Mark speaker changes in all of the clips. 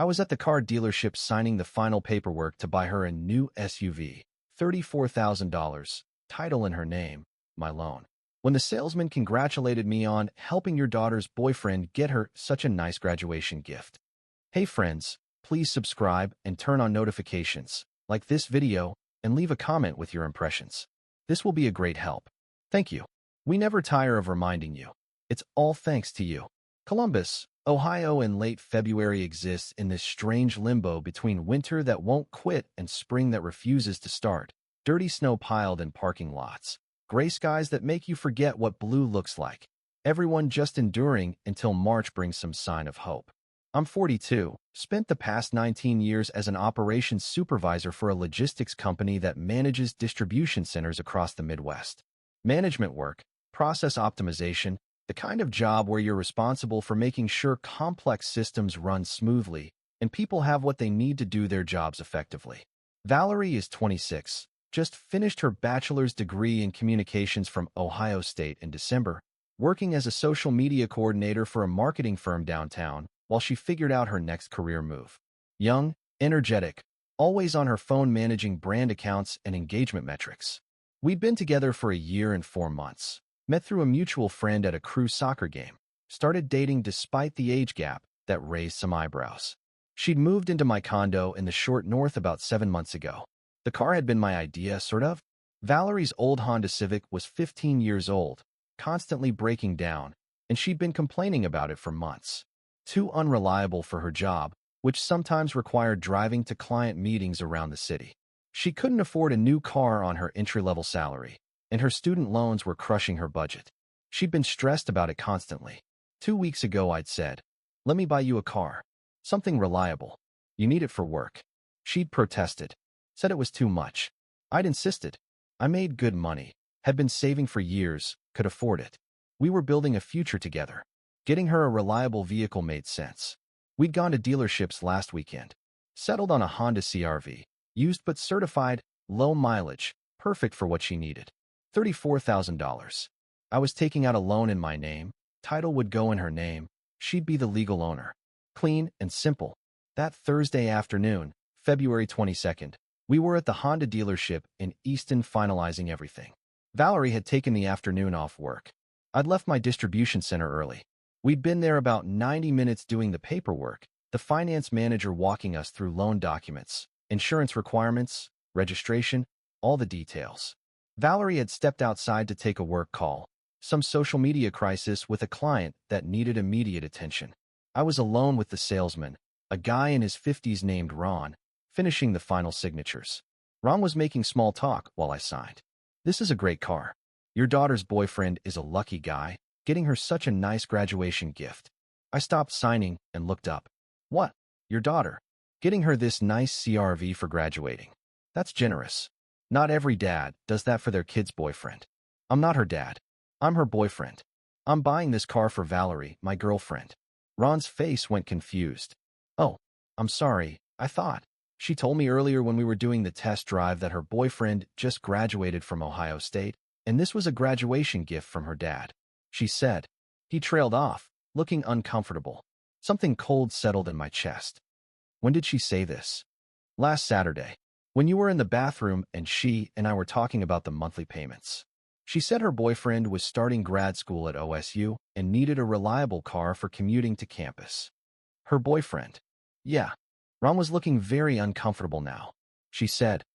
Speaker 1: I was at the car dealership signing the final paperwork to buy her a new SUV, $34,000, title in her name, my loan. When the salesman congratulated me on helping your daughter's boyfriend get her such a nice graduation gift. Hey friends, please subscribe and turn on notifications, like this video, and leave a comment with your impressions. This will be a great help. Thank you. We never tire of reminding you. It's all thanks to you. Columbus, Ohio in late February exists in this strange limbo between winter that won't quit and spring that refuses to start. Dirty snow piled in parking lots. Gray skies that make you forget what blue looks like. Everyone just enduring until March brings some sign of hope. I'm 42, spent the past 19 years as an operations supervisor for a logistics company that manages distribution centers across the Midwest. Management work, process optimization, the kind of job where you're responsible for making sure complex systems run smoothly and people have what they need to do their jobs effectively. Valerie is 26, just finished her bachelor's degree in communications from Ohio State in December, working as a social media coordinator for a marketing firm downtown while she figured out her next career move. Young, energetic, always on her phone managing brand accounts and engagement metrics. We'd been together for a year and 4 months. Met through a mutual friend at a crew soccer game, started dating despite the age gap that raised some eyebrows. She'd moved into my condo in the short north about 7 months ago. The car had been my idea, sort of. Valerie's old Honda Civic was 15 years old, constantly breaking down, and she'd been complaining about it for months. Too unreliable for her job, which sometimes required driving to client meetings around the city. She couldn't afford a new car on her entry-level salary, and her student loans were crushing her budget. She'd been stressed about it constantly. 2 weeks ago I'd said, "Let me buy you a car. Something reliable. You need it for work." She'd protested, said it was too much. I'd insisted. I made good money, had been saving for years, could afford it. We were building a future together. Getting her a reliable vehicle made sense. We'd gone to dealerships last weekend. Settled on a Honda CR-V, used but certified, low mileage, perfect for what she needed. $34,000. I was taking out a loan in my name, title would go in her name, she'd be the legal owner. Clean and simple. That Thursday afternoon, February 22nd, we were at the Honda dealership in Easton finalizing everything. Valerie had taken the afternoon off work. I'd left my distribution center early. We'd been there about 90 minutes doing the paperwork, the finance manager walking us through loan documents, insurance requirements, registration, all the details. Valerie had stepped outside to take a work call, some social media crisis with a client that needed immediate attention. I was alone with the salesman, a guy in his 50s named Ron, finishing the final signatures. Ron was making small talk while I signed. "This is a great car. Your daughter's boyfriend is a lucky guy, getting her such a nice graduation gift." I stopped signing and looked up. "What? Your daughter? Getting her this nice CR-V for graduating? That's generous. Not every dad does that for their kid's boyfriend. I'm not her dad. I'm her boyfriend. I'm buying this car for Valerie, my girlfriend." Ron's face went confused. "Oh, I'm sorry, I thought. She told me earlier when we were doing the test drive that her boyfriend just graduated from Ohio State, and this was a graduation gift from her dad," she said. He trailed off, looking uncomfortable. Something cold settled in my chest. "When did she say this?" "Last Saturday, when you were in the bathroom and she and I were talking about the monthly payments. She said her boyfriend was starting grad school at OSU and needed a reliable car for commuting to campus." "Her boyfriend?" "Yeah." Ron was looking very uncomfortable now. She said,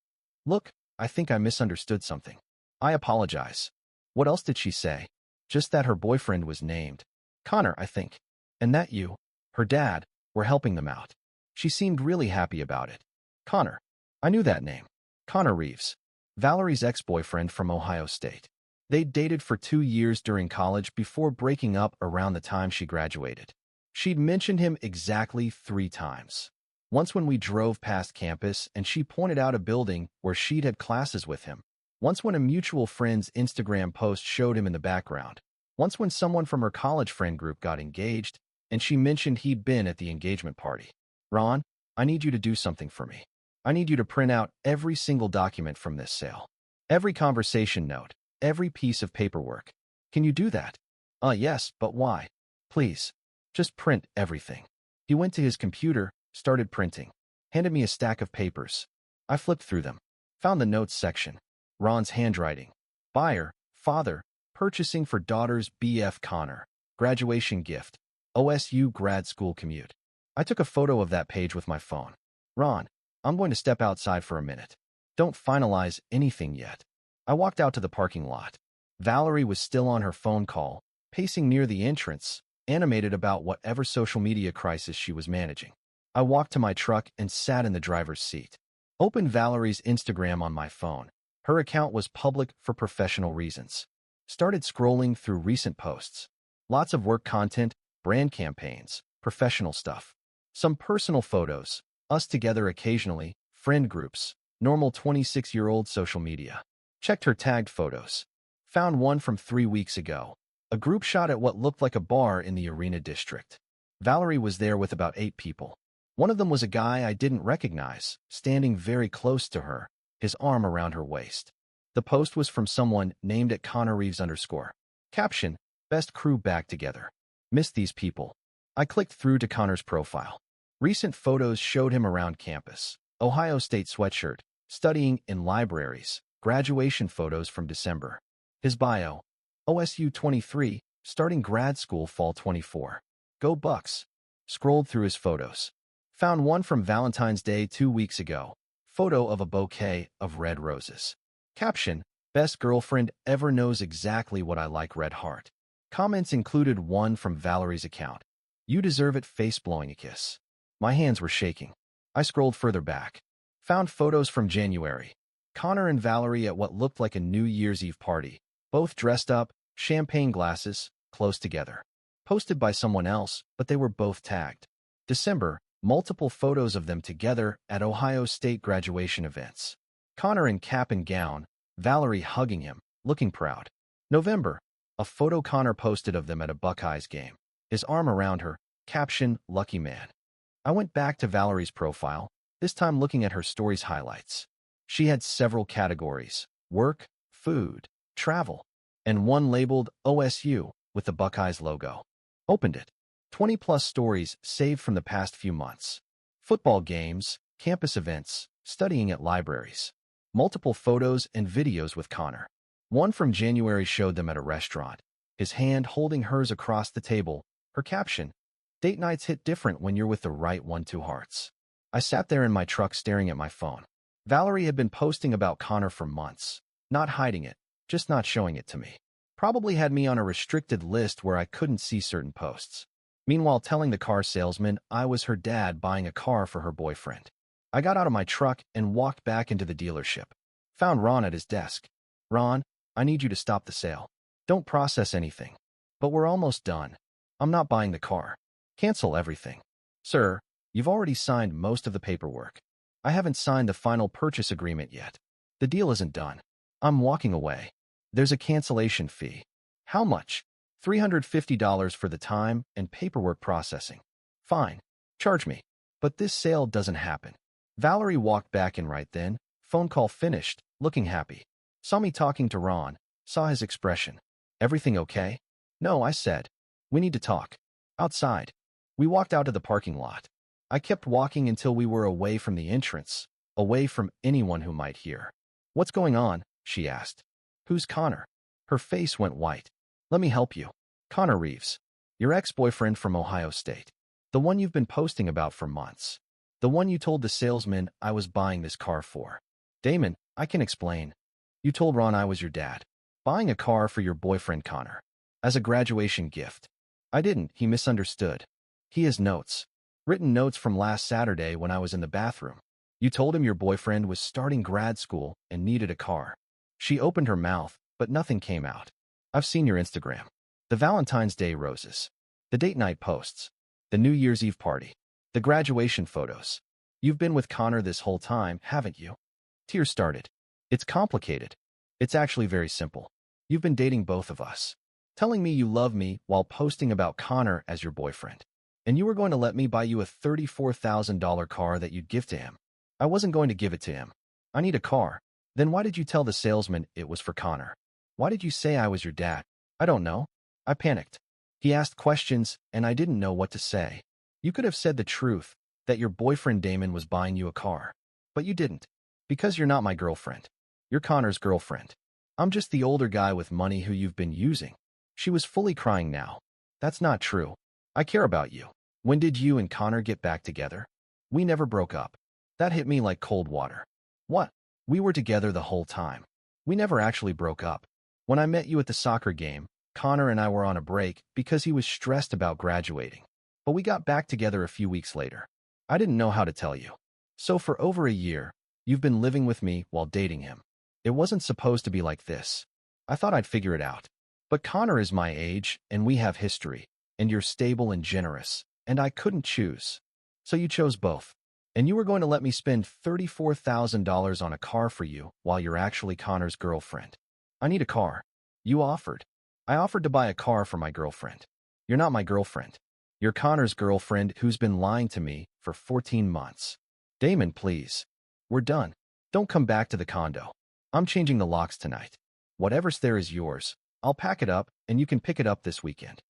Speaker 1: "Look, I think I misunderstood something. I apologize." "What else did she say?" "Just that her boyfriend was named Connor, I think. And that you, her dad, were helping them out." She seemed really happy about it. "Connor. I knew that name. Connor Reeves. Valerie's ex-boyfriend from Ohio State. They'd dated for 2 years during college before breaking up around the time she graduated. She'd mentioned him exactly 3 times. Once when we drove past campus and she pointed out a building where she'd had classes with him. Once when a mutual friend's Instagram post showed him in the background. Once when someone from her college friend group got engaged, and she mentioned he'd been at the engagement party. "Ron, I need you to do something for me. I need you to print out every single document from this sale. Every conversation note, every piece of paperwork. Can you do that?" Yes, but why?" "Please, just print everything." He went to his computer, started printing, handed me a stack of papers. I flipped through them, found the notes section. Ron's handwriting. Buyer, father, purchasing for daughter's BF Connor. Graduation gift. OSU grad school commute. I took a photo of that page with my phone. Ron, I'm going to step outside for a minute. Don't finalize anything yet. I walked out to the parking lot. Valerie was still on her phone call, pacing near the entrance, animated about whatever social media crisis she was managing. I walked to my truck and sat in the driver's seat. Opened Valerie's Instagram on my phone. Her account was public for professional reasons. Started scrolling through recent posts. Lots of work content, brand campaigns, professional stuff. Some personal photos, us together occasionally, friend groups, normal 26-year-old social media. Checked her tagged photos. Found one from 3 weeks ago. A group shot at what looked like a bar in the Arena District. Valerie was there with about 8 people. One of them was a guy I didn't recognize, standing very close to her, his arm around her waist. The post was from someone named at Connor Reeves _. Caption, best crew back together. Missed these people. I clicked through to Connor's profile. Recent photos showed him around campus. Ohio State sweatshirt, studying in libraries, graduation photos from December. His bio, OSU 23, starting grad school fall 24. Go Bucks. Scrolled through his photos. Found one from Valentine's Day 2 weeks ago. Photo of a bouquet of red roses. Caption, best girlfriend ever, knows exactly what I like, red heart. Comments included one from Valerie's account. You deserve it, face blowing a kiss. My hands were shaking. I scrolled further back. Found photos from January. Connor and Valerie at what looked like a New Year's Eve party. Both dressed up, champagne glasses, close together. Posted by someone else, but they were both tagged. December, multiple photos of them together at Ohio State graduation events. Connor in cap and gown, Valerie hugging him, looking proud. November, a photo Connor posted of them at a Buckeyes game. His arm around her, caption, lucky man. I went back to Valerie's profile, this time looking at her story's highlights. She had several categories: work, food, travel, and one labeled OSU with the Buckeyes logo. Opened it. 20-plus stories saved from the past few months. Football games, campus events, studying at libraries. Multiple photos and videos with Connor. One from January showed them at a restaurant, his hand holding hers across the table. Her caption, date nights hit different when you're with the right one. 2 hearts. I sat there in my truck staring at my phone. Valerie had been posting about Connor for months, not hiding it, just not showing it to me. Probably had me on a restricted list where I couldn't see certain posts. Meanwhile, telling the car salesman I was her dad buying a car for her boyfriend. I got out of my truck and walked back into the dealership. Found Ron at his desk. Ron, I need you to stop the sale. Don't process anything. But we're almost done. I'm not buying the car. Cancel everything. Sir, you've already signed most of the paperwork. I haven't signed the final purchase agreement yet. The deal isn't done. I'm walking away. There's a cancellation fee. How much? $350 for the time and paperwork processing. Fine. Charge me. But this sale doesn't happen. Valerie walked back in right then. Phone call finished, looking happy. Saw me talking to Ron, saw his expression. Everything okay? No, I said. We need to talk. Outside. We walked out to the parking lot. I kept walking until we were away from the entrance, away from anyone who might hear. What's going on? She asked. Who's Connor? Her face went white. Let me help you. Connor Reeves. Your ex-boyfriend from Ohio State. The one you've been posting about for months. The one you told the salesman I was buying this car for. Damon, I can explain. You told Ron I was your dad. Buying a car for your boyfriend Connor. As a graduation gift. I didn't, he misunderstood. He has notes. Written notes from last Saturday when I was in the bathroom. You told him your boyfriend was starting grad school and needed a car. She opened her mouth, but nothing came out. I've seen your Instagram. The Valentine's Day roses. The date night posts. The New Year's Eve party. The graduation photos. You've been with Connor this whole time, haven't you? Tears started. It's complicated. It's actually very simple. You've been dating both of us. Telling me you love me while posting about Connor as your boyfriend. And you were going to let me buy you a $34,000 car that you'd give to him. I wasn't going to give it to him. I need a car. Then why did you tell the salesman it was for Connor? Why did you say I was your dad? I don't know. I panicked. He asked questions, and I didn't know what to say. You could have said the truth. that your boyfriend Damon was buying you a car. But you didn't. Because you're not my girlfriend. You're Connor's girlfriend. I'm just the older guy with money who you've been using. She was fully crying now. That's not true. I care about you. When did you and Connor get back together? We never broke up. That hit me like cold water. What? We were together the whole time. We never actually broke up. When I met you at the soccer game, Connor and I were on a break because he was stressed about graduating. But we got back together a few weeks later. I didn't know how to tell you. So for over a year, you've been living with me while dating him. It wasn't supposed to be like this. I thought I'd figure it out. But Connor is my age, and we have history, and you're stable and generous, and I couldn't choose. So you chose both. And you were going to let me spend $34,000 on a car for you while you're actually Connor's girlfriend. I need a car. You offered. I offered to buy a car for my girlfriend. You're not my girlfriend. You're Connor's girlfriend who's been lying to me for 14 months. Damon, please. We're done. Don't come back to the condo. I'm changing the locks tonight. Whatever's there is yours. I'll pack it up, and you can pick it up this weekend.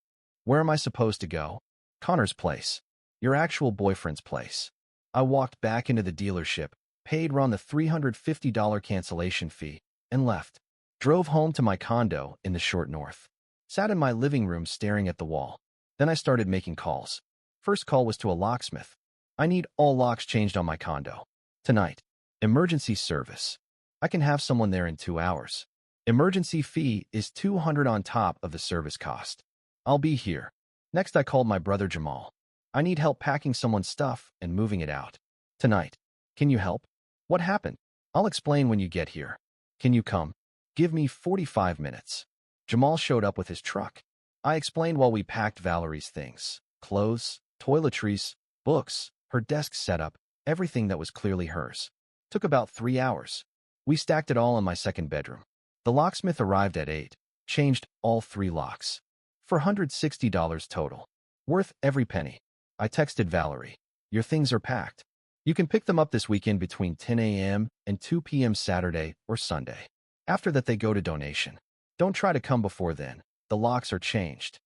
Speaker 1: Where am I supposed to go? Connor's place. Your actual boyfriend's place. I walked back into the dealership, paid Ron the $350 cancellation fee, and left. Drove home to my condo in the short north. Sat in my living room staring at the wall. Then I started making calls. First call was to a locksmith. I need all locks changed on my condo. Tonight. Emergency service. I can have someone there in 2 hours. Emergency fee is $200 on top of the service cost. I'll be here. Next I called my brother Jamal. I need help packing someone's stuff and moving it out. Tonight. Can you help? What happened? I'll explain when you get here. Can you come? Give me 45 minutes. Jamal showed up with his truck. I explained while we packed Valerie's things. Clothes, toiletries, books, her desk setup, everything that was clearly hers. Took about 3 hours. We stacked it all in my second bedroom. The locksmith arrived at 8, changed all 3 locks. $460 total. Worth every penny. I texted Valerie. Your things are packed. You can pick them up this weekend between 10 a.m. and 2 p.m. Saturday or Sunday. After that, they go to donation. Don't try to come before then. The locks are changed.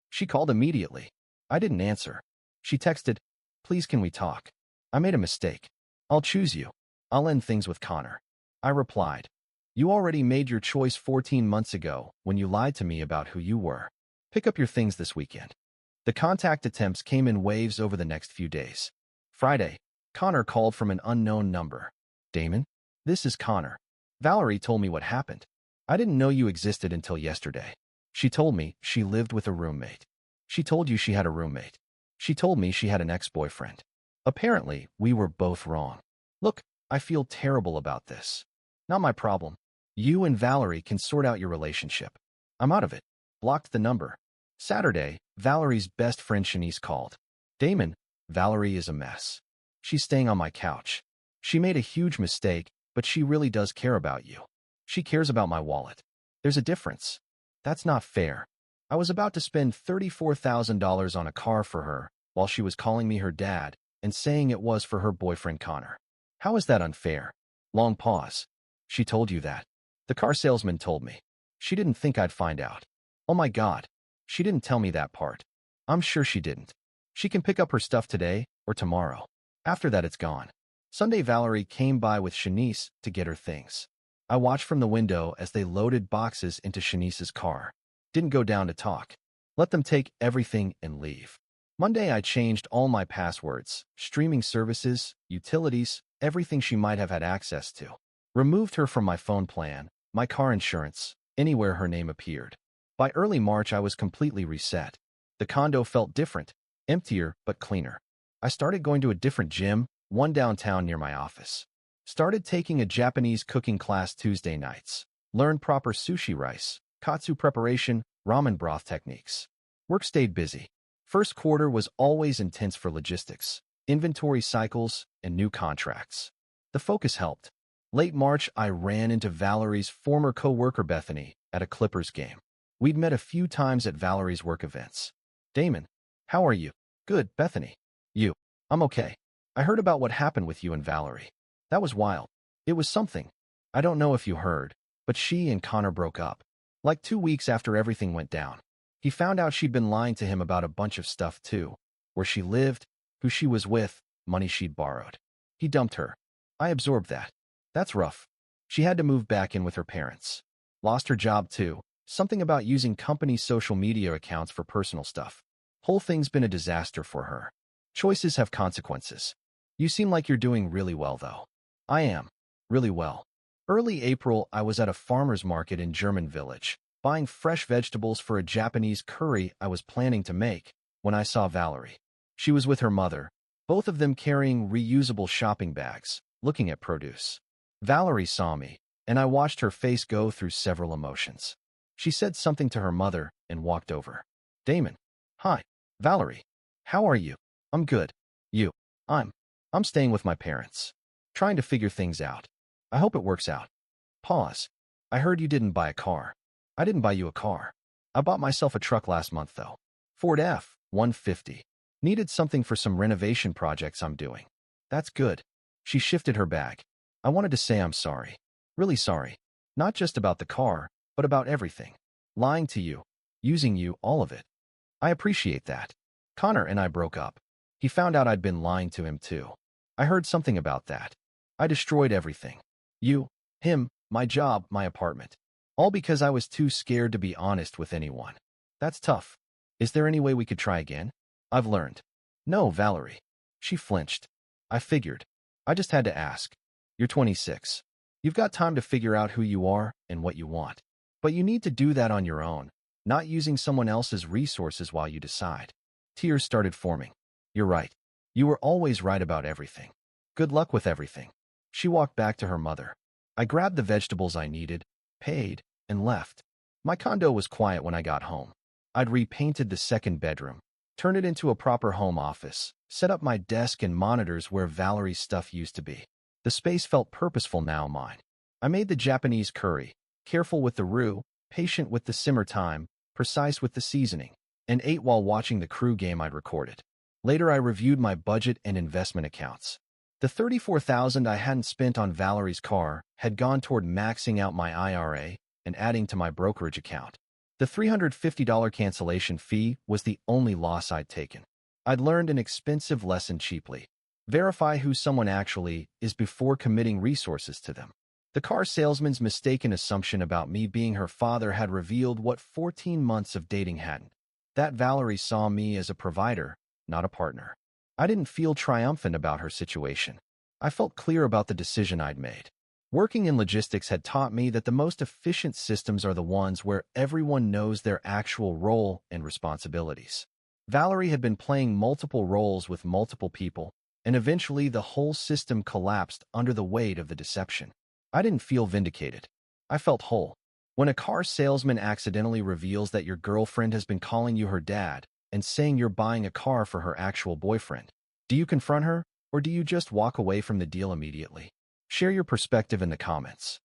Speaker 1: She called immediately. I didn't answer. She texted, please can we talk? I made a mistake. I'll choose you. I'll end things with Connor. I replied, you already made your choice 14 months ago when you lied to me about who you were. Pick up your things this weekend. The contact attempts came in waves over the next few days. Friday, Connor called from an unknown number. Damon, this is Connor. Valerie told me what happened. I didn't know you existed until yesterday. She told me she lived with a roommate. She told you she had a roommate. She told me she had an ex-boyfriend. Apparently, we were both wrong. Look, I feel terrible about this. Not my problem. You and Valerie can sort out your relationship. I'm out of it. Blocked the number. Saturday, Valerie's best friend Shanice called. Damon, Valerie is a mess. She's staying on my couch. She made a huge mistake, but she really does care about you. She cares about my wallet. There's a difference. That's not fair. I was about to spend $34,000 on a car for her while she was calling me her dad and saying it was for her boyfriend Connor. How is that unfair? Long pause. She told you that. The car salesman told me. She didn't think I'd find out. Oh my God. She didn't tell me that part. I'm sure she didn't. She can pick up her stuff today or tomorrow. After that, it's gone. Sunday, Valerie came by with Shanice to get her things. I watched from the window as they loaded boxes into Shanice's car. Didn't go down to talk. Let them take everything and leave. Monday, I changed all my passwords, streaming services, utilities, everything she might have had access to. Removed her from my phone plan, my car insurance, anywhere her name appeared. By early March, I was completely reset. The condo felt different, emptier but cleaner. I started going to a different gym, one downtown near my office. Started taking a Japanese cooking class Tuesday nights. Learned proper sushi rice, katsu preparation, ramen broth techniques. Work stayed busy. First quarter was always intense for logistics, inventory cycles, and new contracts. The focus helped. Late March, I ran into Valerie's former co-worker Bethany at a Clippers game. We'd met a few times at Valerie's work events. Damon, how are you? Good, Bethany. You? I'm okay. I heard about what happened with you and Valerie. That was wild. It was something. I don't know if you heard, but she and Connor broke up. Like 2 weeks after everything went down. He found out she'd been lying to him about a bunch of stuff too. Where she lived, who she was with, money she'd borrowed. He dumped her. I absorbed that. That's rough. She had to move back in with her parents. Lost her job too. Something about using company social media accounts for personal stuff. Whole thing's been a disaster for her. Choices have consequences. You seem like you're doing really well, though. I am. Really well. Early April, I was at a farmer's market in German village, buying fresh vegetables for a Japanese curry I was planning to make, when I saw Valerie. She was with her mother, both of them carrying reusable shopping bags, looking at produce. Valerie saw me, and I watched her face go through several emotions. She said something to her mother and walked over. Damon. Hi. Valerie. How are you? I'm good. You. I'm staying with my parents. Trying to figure things out. I hope it works out. Pause. I heard you didn't buy a car. I didn't buy you a car. I bought myself a truck last month, though. Ford F-150. Needed something for some renovation projects I'm doing. That's good. She shifted her bag. I wanted to say I'm sorry. Really sorry. Not just about the car, but about everything. Lying to you. Using you, all of it. I appreciate that. Connor and I broke up. He found out I'd been lying to him too. I heard something about that. I destroyed everything. You, him, my job, my apartment. All because I was too scared to be honest with anyone. That's tough. Is there any way we could try again? I've learned. No, Valerie. She flinched. I figured. I just had to ask. You're 26. You've got time to figure out who you are and what you want. But you need to do that on your own, not using someone else's resources while you decide. Tears started forming. You're right. You were always right about everything. Good luck with everything. She walked back to her mother. I grabbed the vegetables I needed, paid, and left. My condo was quiet when I got home. I'd repainted the second bedroom, turned it into a proper home office, set up my desk and monitors where Valerie's stuff used to be. The space felt purposeful now, mine. I made the Japanese curry, careful with the roux, patient with the simmer time, precise with the seasoning, and ate while watching the crew game I'd recorded. Later, I reviewed my budget and investment accounts. The $34,000 I hadn't spent on Valerie's car had gone toward maxing out my IRA and adding to my brokerage account. The $350 cancellation fee was the only loss I'd taken. I'd learned an expensive lesson cheaply. Verify who someone actually is before committing resources to them. The car salesman's mistaken assumption about me being her father had revealed what 14 months of dating hadn't. That Valerie saw me as a provider, not a partner. I didn't feel triumphant about her situation. I felt clear about the decision I'd made. Working in logistics had taught me that the most efficient systems are the ones where everyone knows their actual role and responsibilities. Valerie had been playing multiple roles with multiple people, and eventually the whole system collapsed under the weight of the deception. I didn't feel vindicated. I felt whole. When a car salesman accidentally reveals that your girlfriend has been calling you her dad and saying you're buying a car for her actual boyfriend, do you confront her, or do you just walk away from the deal immediately? Share your perspective in the comments.